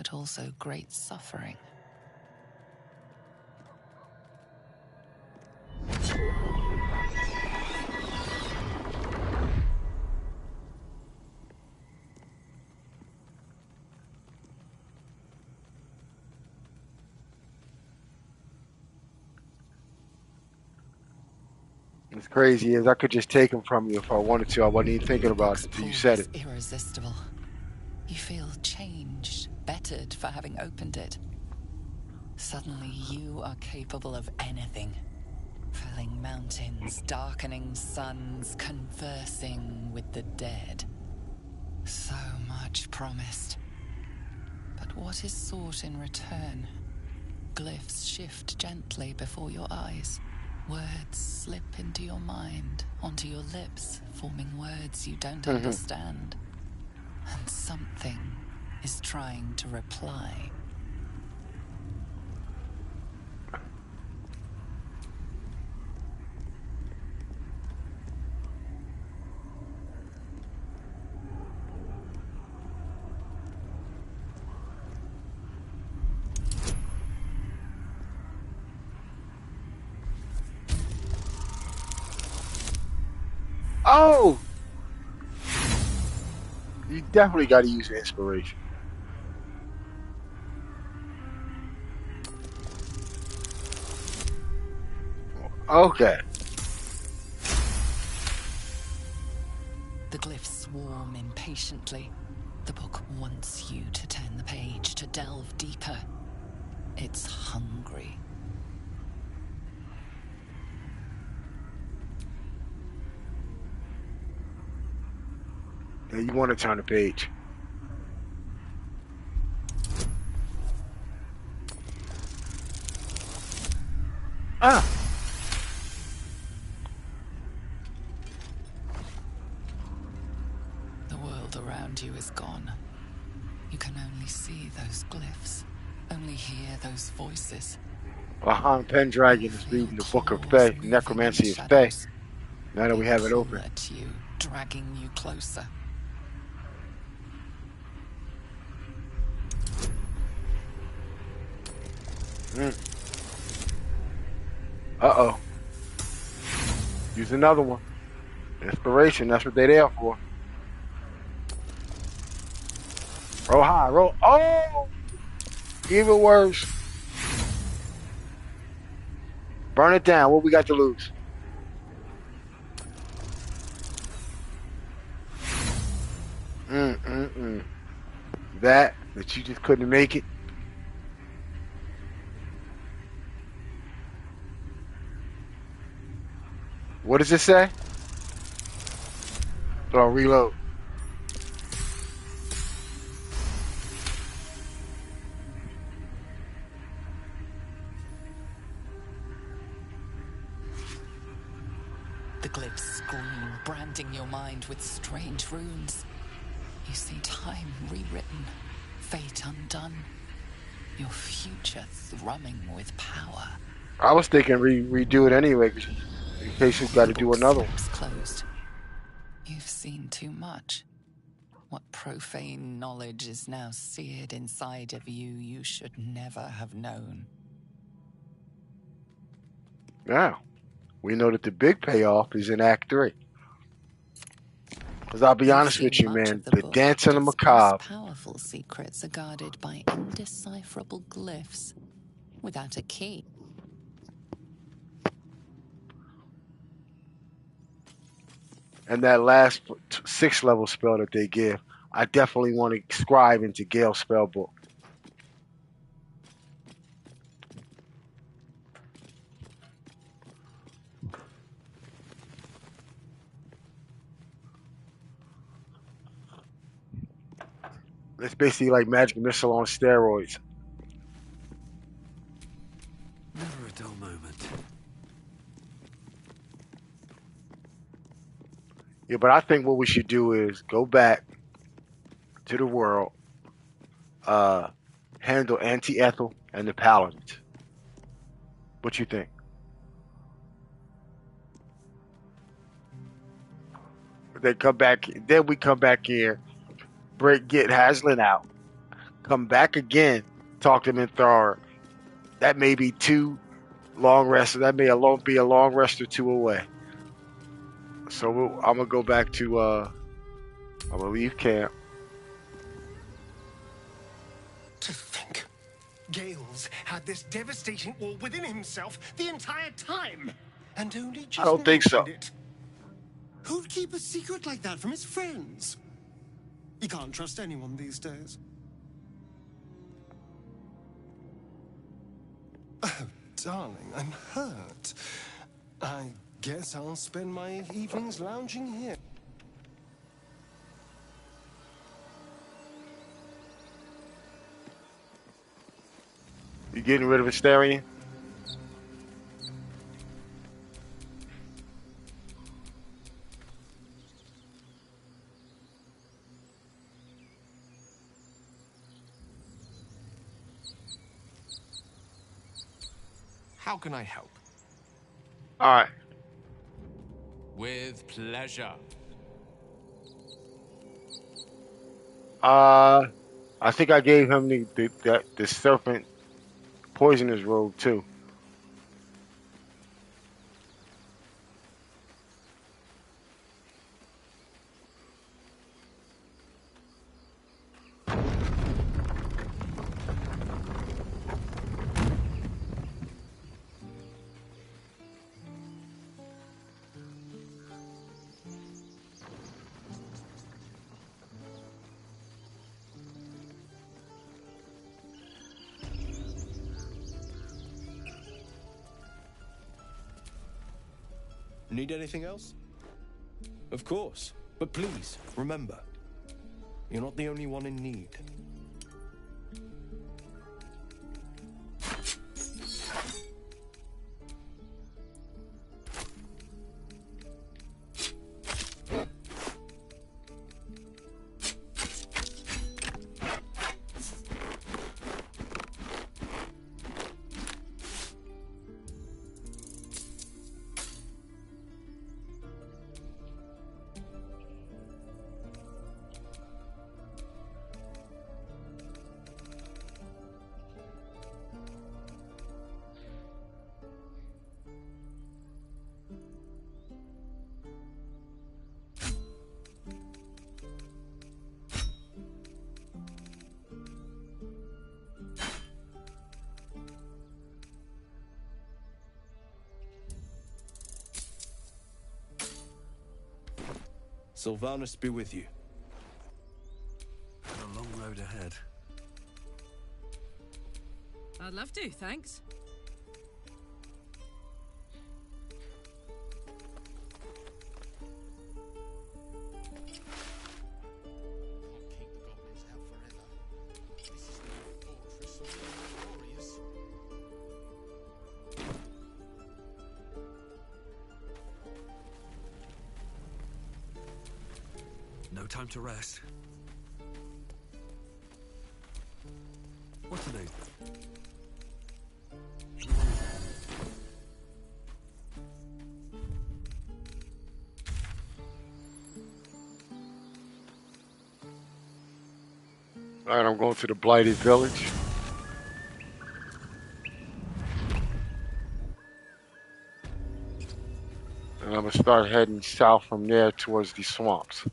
but also great suffering. What's crazy is I could just take them from you if I wanted to. I wasn't even thinking about it Its until you pull said is it. irresistible. You feel changed, bettered for having opened it. Suddenly you are capable of anything. Felling mountains, darkening suns, conversing with the dead. So much promised. But what is sought in return? Glyphs shift gently before your eyes. Words slip into your mind, onto your lips, forming words you don't understand. And something is trying to reply. Oh, you definitely got to use inspiration. Okay. The glyphs swarm impatiently. The book wants you to turn the page, to delve deeper. It's hungry. Yeah, you want to turn the page. Ah. The world around you is gone. You can only see those glyphs, only hear those voices. Bahan Pendragon is Feel reading the Book of claws Fae, moving in the Necromancy of Fae. shadows. Now that They we have it pull open. at you, dragging you closer. Uh-oh. Use another one. Inspiration, that's what they're there for. Roll high, roll. Oh! Even worse. Burn it down. What we got to lose? Mm-mm-mm. That you just couldn't make it. What does it say? So I'll reload. The glyphs scream, branding your mind with strange runes. You see time rewritten, fate undone, your future thrumming with power. I was thinking redo it anyway, in case you got The to do book another one. snaps closed. You've seen too much. What profane knowledge is now seared inside of you should never have known. Now, we know that the big payoff is in Act 3. Because I'll be You've honest with seen you, much man, of the the book, dance but on the its most macabre. powerful secrets are guarded by indecipherable glyphs without a key. And that last 6th level spell that they give, I definitely want to scribe into Gale's spell book. It's basically like Magic Missile on steroids. Never a dull moment. Yeah, but I think what we should do is go back to the world, uh, handle Anti-Ethel and the Paladins. What you think? They come back, then we come back here, get Haslin out, come back again, talk to Minthar. That may be 2 long rests. That may alone be a long rest or 2 away. So I'm gonna go back to. I'm gonna leave camp. To think, Gales had this devastating all within himself the entire time, and only I just don't think so. mentioned it. Who'd keep a secret like that from his friends? You can't trust anyone these days. Oh, darling, I'm hurt. I guess I'll spend my evenings lounging here. You getting rid of Asterion? How can I help? All right. With pleasure. I think I gave him the serpent poisonous robe too. Need anything else? Of course. But please, remember, you're not the only one in need. Sylvanus be with you. A long road ahead. I'd love to, thanks. No time to rest. What to do? All right, I'm going to the Blighted Village. And I'm going to start heading south from there towards the swamps.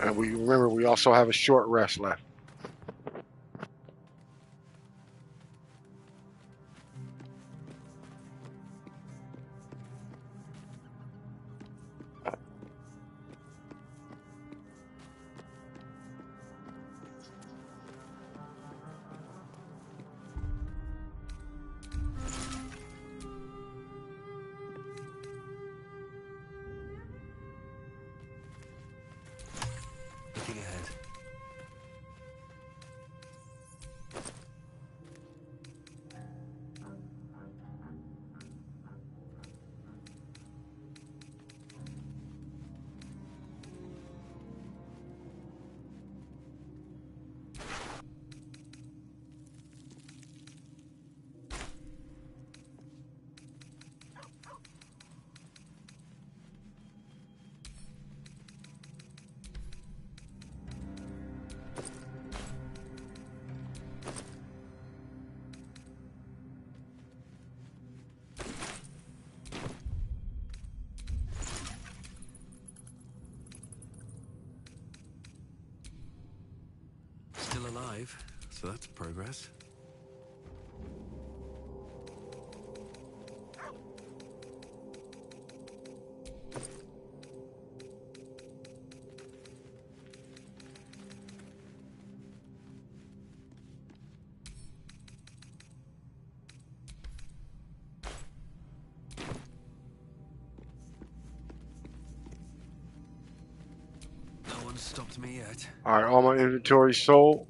And we remember we also have a short rest left. Looking ahead. Still alive, so that's progress. No one's stopped me yet. All right, all my inventory sold.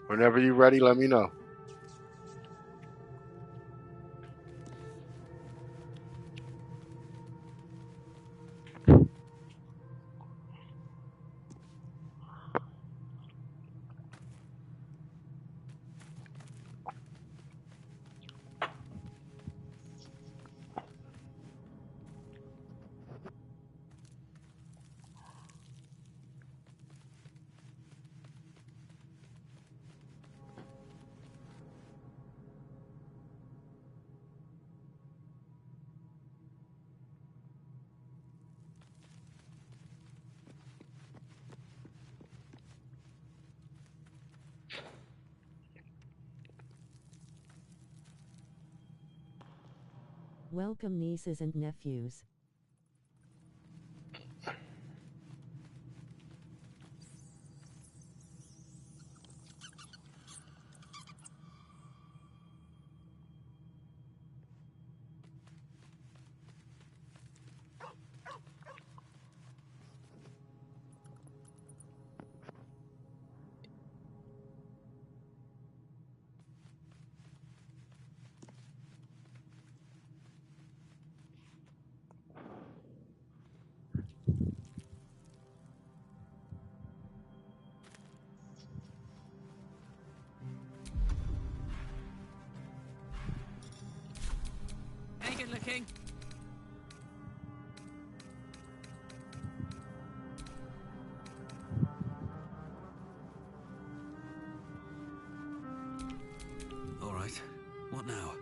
Whenever you're ready, let me know. Welcome, nieces and nephews. Hey, good looking. All right. What now?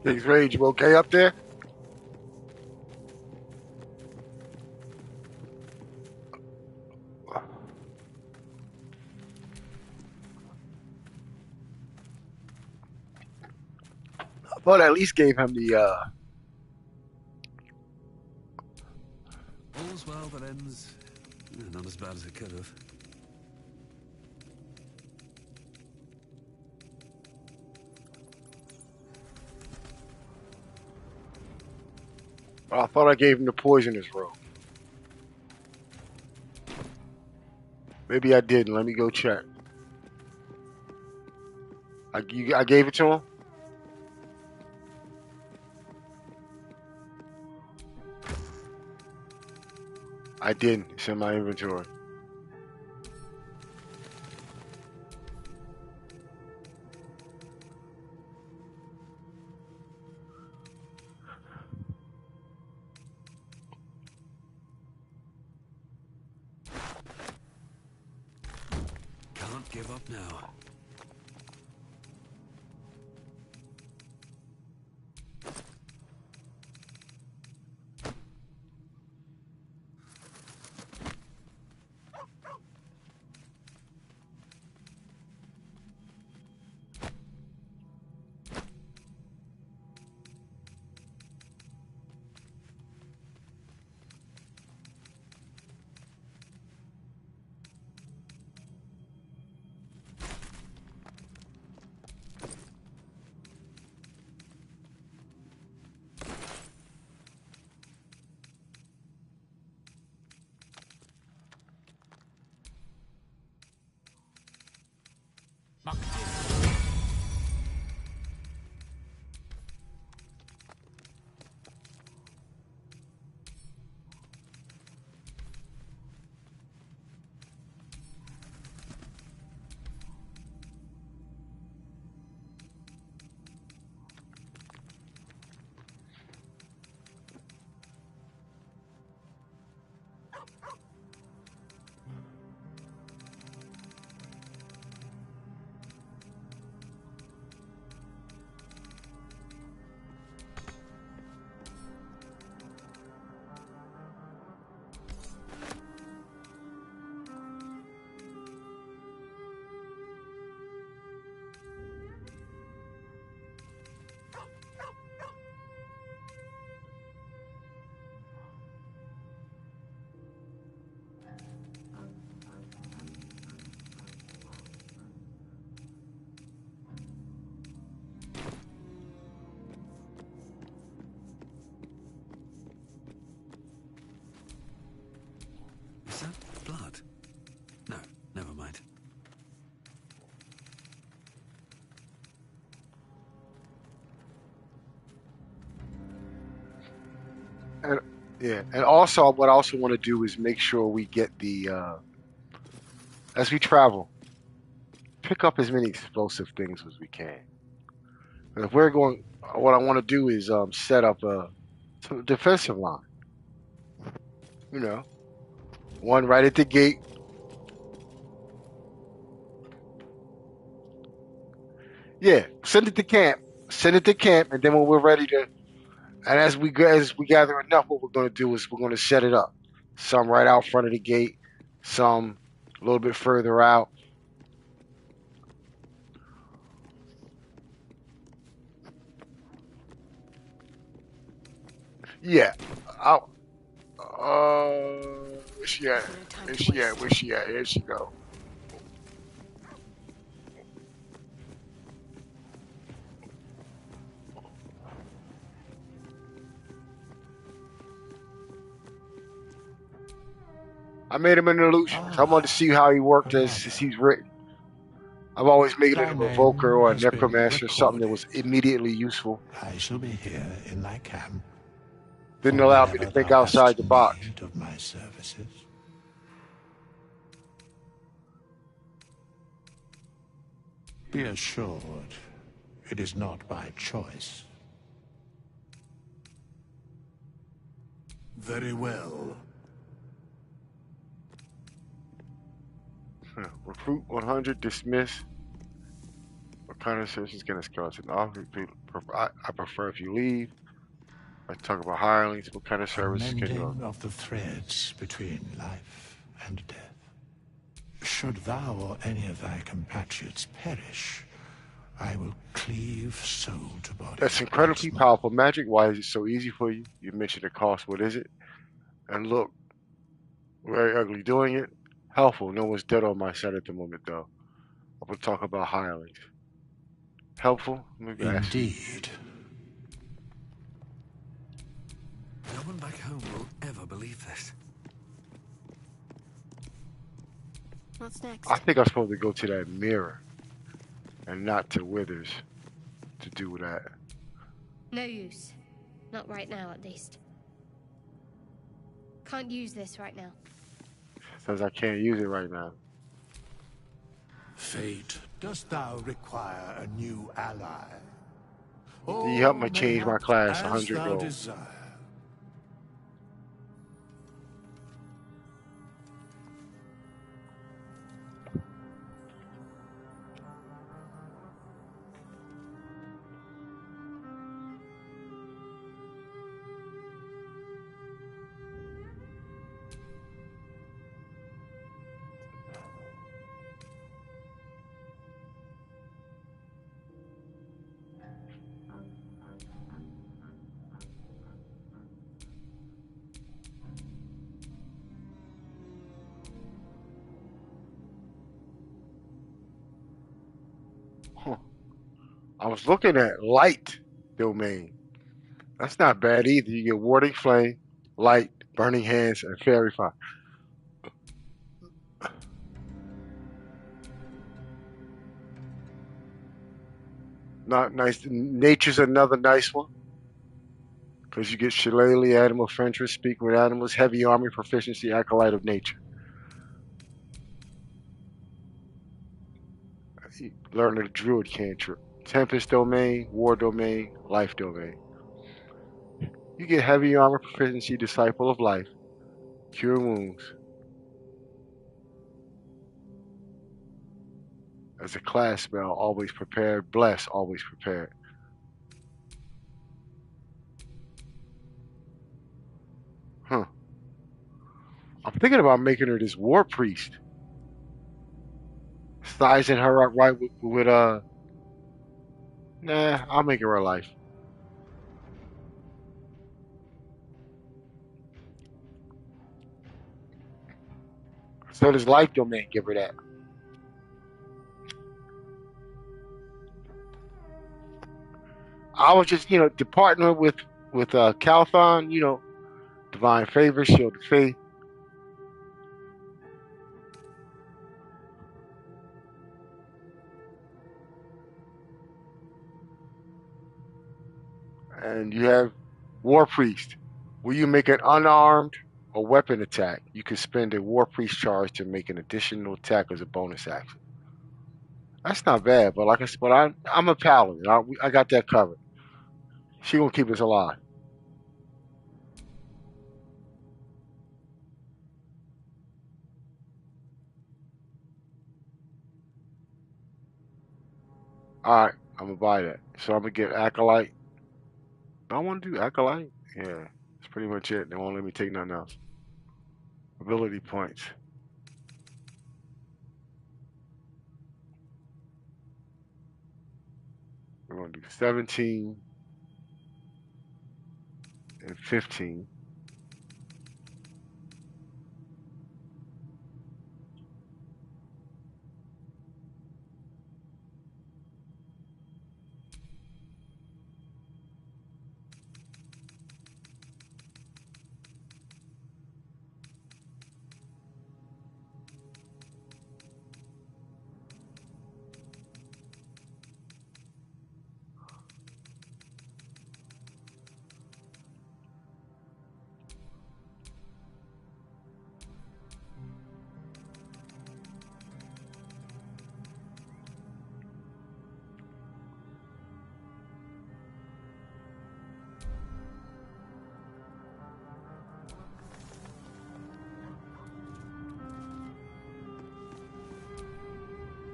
Big Rage, you okay up there? I thought I at least gave him the All's well that ends. Not as bad as it could have. I thought I gave him the poisonous rope. Maybe I didn't. Let me go check. I gave it to him? I didn't. It's in my inventory. Can't give up now. Is that blood? No, never mind. And yeah, and also what I also want to do is make sure we get the as we travel, pick up as many explosive things as we can. And if we're going, what I want to do is set up a defensive line. You know, one right at the gate. Yeah, send it to camp. Send it to camp, and then when we're ready to, and as we gather enough, what we're going to do is we're going to set it up. Some right out front of the gate, some a little bit further out. Yeah, I'll, where's she at? No time Where's to she at? waste. Where's she at? Here she go. I made him an illusionist. I wanted to see how he worked as he's written. I've always made it Thy an name evoker or a has been necromancer, something that recorded. was immediately useful. I shall be here in thy camp Didn't for allow me to whenever think thou outside hast the box. need of my services. Be assured, it is not by choice. Very well. Recruit 100, dismiss. What kind of search is going to cost? An offer I prefer if you leave. Let's talk about hirelings. What kind of A services can you mending offer? of the threads between life and death. Should thou or any of thy compatriots perish, I will cleave soul to body That's once incredibly more. powerful magic. Why is it so easy for you? You mentioned the cost. What is it? And look, very ugly doing it. Helpful. No one's dead on my side at the moment, though. I'm gonna talk about hirelings. Helpful? Let me ask you. Indeed. No one back home will ever believe this. What's next? I think I'm supposed to go to that mirror and not to Withers to do that. No use. Not right now, at least. Can't use this right now. Says I can't use it right now. Fate, dost thou require a new ally? You help me Or change my mayhap class, as 100 thou gold. desire. Huh. I was looking at light domain. That's not bad either. You get warding flame, light, burning hands, and fairy fire. Not nice. Nature's another nice one because you get shillelagh, animal friendship, speak with animals, heavy army proficiency, acolyte of nature. Learn the druid cantrip. Tempest domain, war domain, life domain. You get heavy armor proficiency, disciple of life, cure wounds. As a class spell, always prepared. Bless, always prepared. Huh. I'm thinking about making her this war priest. Sizing her up right with nah, I'll make her a life. So does life domain give her that? I was just, to partner with Calthon, divine favor, shield of faith, and you have war priest. Will you make an unarmed or weapon attack? You can spend a war priest charge to make an additional attack as a bonus action. That's not bad, but like I said, I'm a paladin. I got that covered. She gonna keep us alive. All right, I'm gonna buy that. So I'm gonna get acolyte. I want to do acolyte. Yeah, that's pretty much it. They won't let me take nothing else. Ability points. We're gonna do 17 and 15.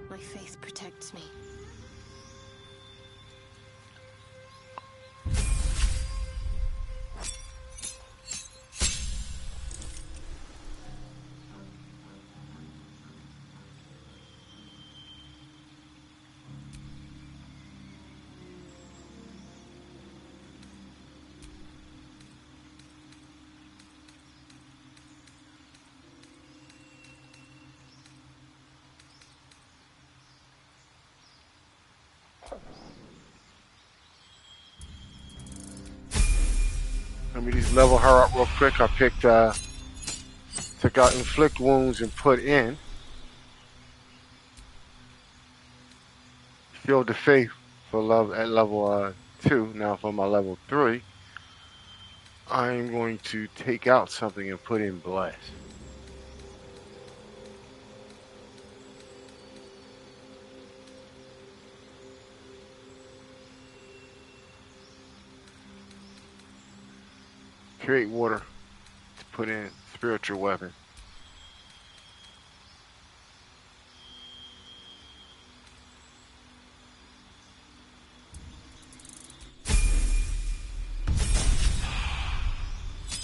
My faith protects me. Let me just level her up real quick. I picked, took out inflict wounds and put in shield of faith for love at level 2. Now for my level 3, I'm going to take out something and put in bless. Create water to put in spiritual weapon.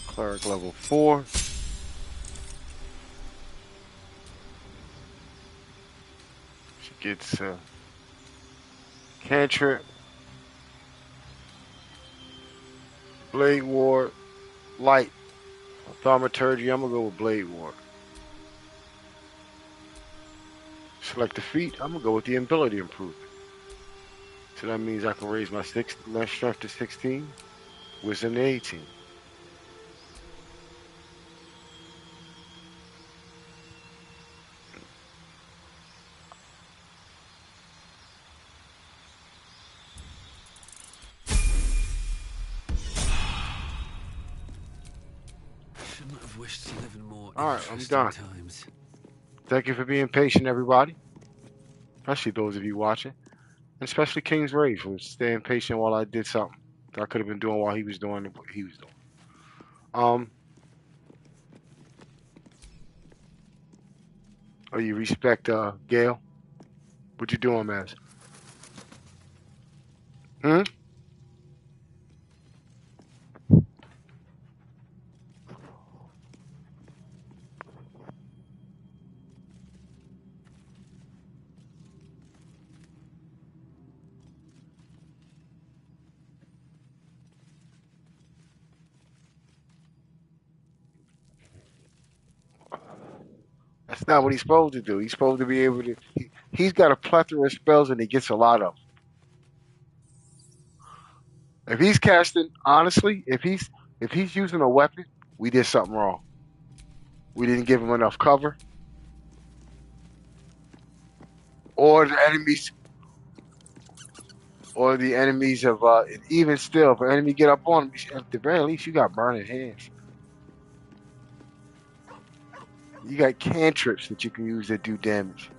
Cleric level 4. She gets cantrip, blade ward, light, thaumaturgy. I'm gonna go with blade ward. Select the feat. I'm gonna go with the ability improvement. So that means I can raise my strength to 16, wisdom to 18. Shouldn't have wished to live in more All right, I'm interesting done. times. Thank you for being patient, everybody. Especially those of you watching, and especially King's Rage for staying patient while I did something that I could have been doing while he was doing what he was doing. Oh, you respect Gail? What you doing, man? Hmm? That's not what he's supposed to do. He's supposed to be able to. He's got a plethora of spells and he gets a lot of them. If he's casting, honestly, if he's using a weapon, we did something wrong. We didn't give him enough cover, or the enemies of even still, if an enemy get up on him, at the very least, you got burning hands. You got cantrips that you can use that do damage.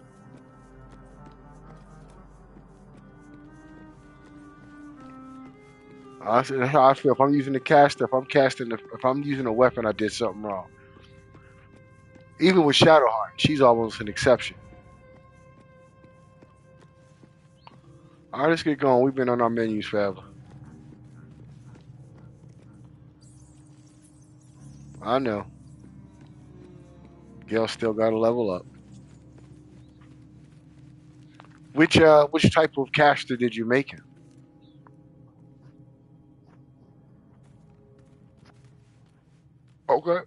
That's how I feel. If I'm using the caster, if I'm using a weapon, I did something wrong. Even with Shadowheart, she's almost an exception. All right, let's get going. We've been on our menus forever. I know. Gail still got to level up. Which type of caster did you make him? Okay.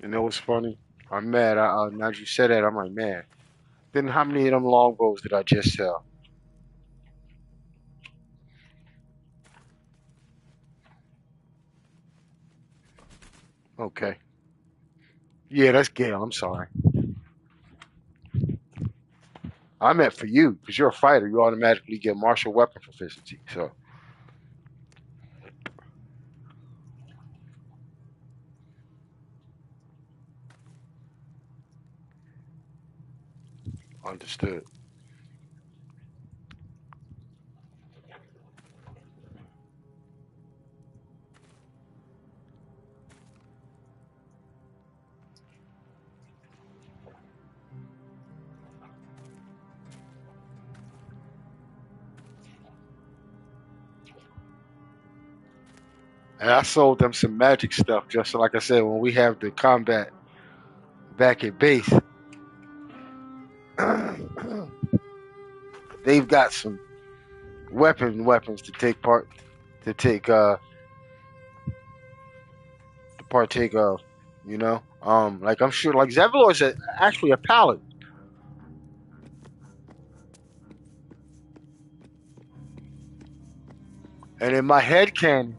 You know what's funny? I'm mad. Now that you said that, I'm like, man. Then how many of them longbows did I just sell? Okay. Yeah, that's Gail. I'm sorry. I meant for you, because you're a fighter. You automatically get martial weapon proficiency. So, understood. And I sold them some magic stuff, just like I said, when we have the combat back at base, they've got some weapons to take part to take to partake of. You know, like I'm sure, like Zevlor is actually a paladin, and in my head canon,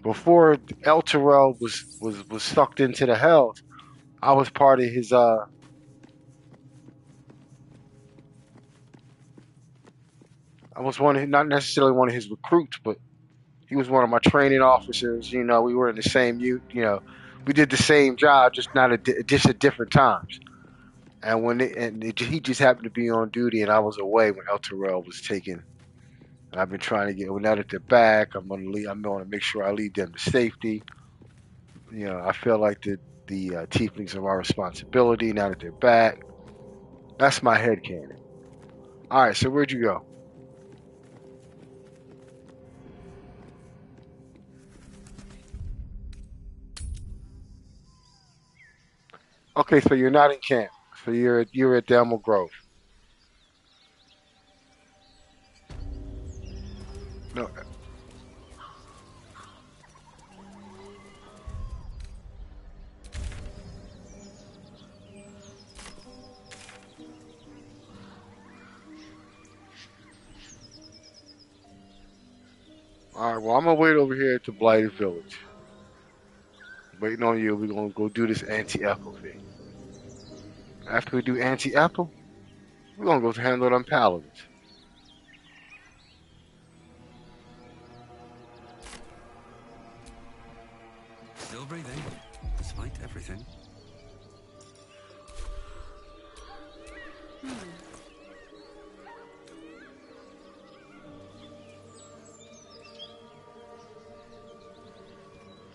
before El Terrell was sucked into the hells, I was part of his. I was one of not necessarily one of his recruits, but he was one of my training officers. You know, we were in the same you know, we did the same job, just not just at different times. And he just happened to be on duty, and I was away when El Terrell was taken. And I've been trying to get. Well, now that they're back, I'm gonna leave. I'm gonna make sure I lead them to safety. You know, I feel like the tieflings are my responsibility now that they're back. That's my head canon. All right, so where'd you go? Okay, so you're not in camp. So you're at Delmo Grove. No. All right. Well, I'm gonna wait over here at the Blighted Village, waiting on you. We're gonna go do this anti-Ethel thing. After we do anti-Ethel, we're gonna go handle them paladins. Still breathing, despite everything.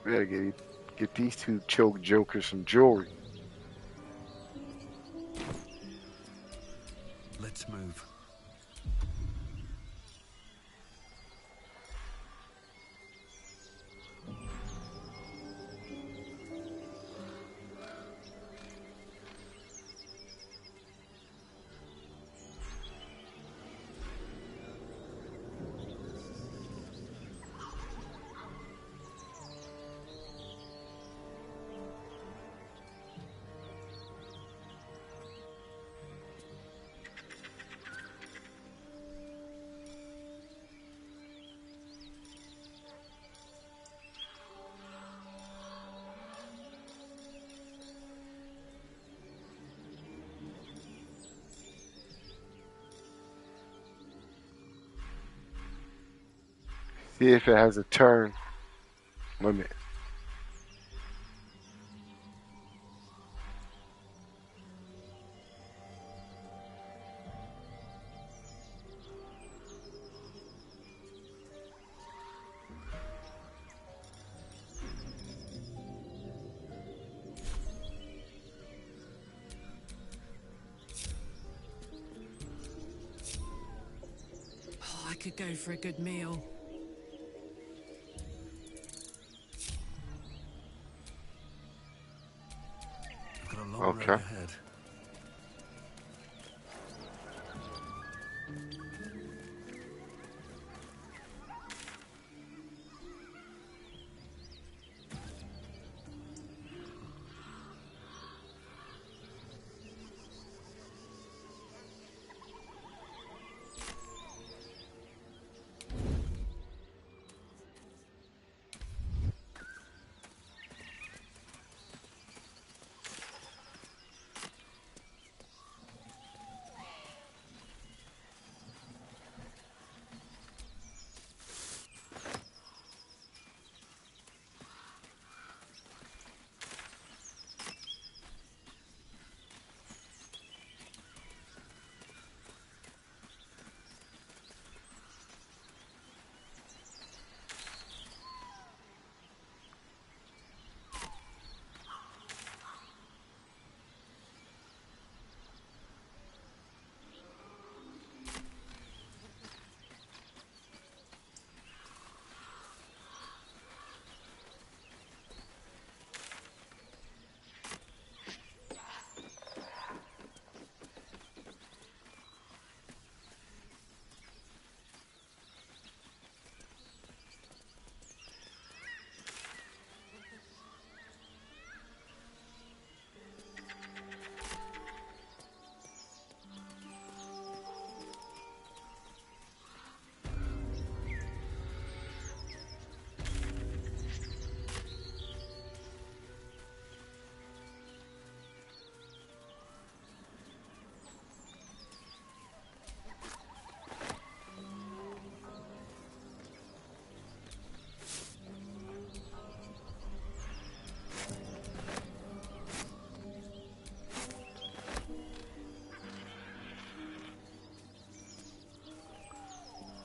We gotta get these two choke jokers some jewelry. Let's move. See if it has a turn limit. Oh, I could go for a good meal. I've got a long road Okay. ahead.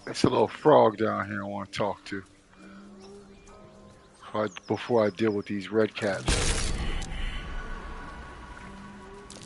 It's a little frog down here I want to talk to before I deal with these red caps.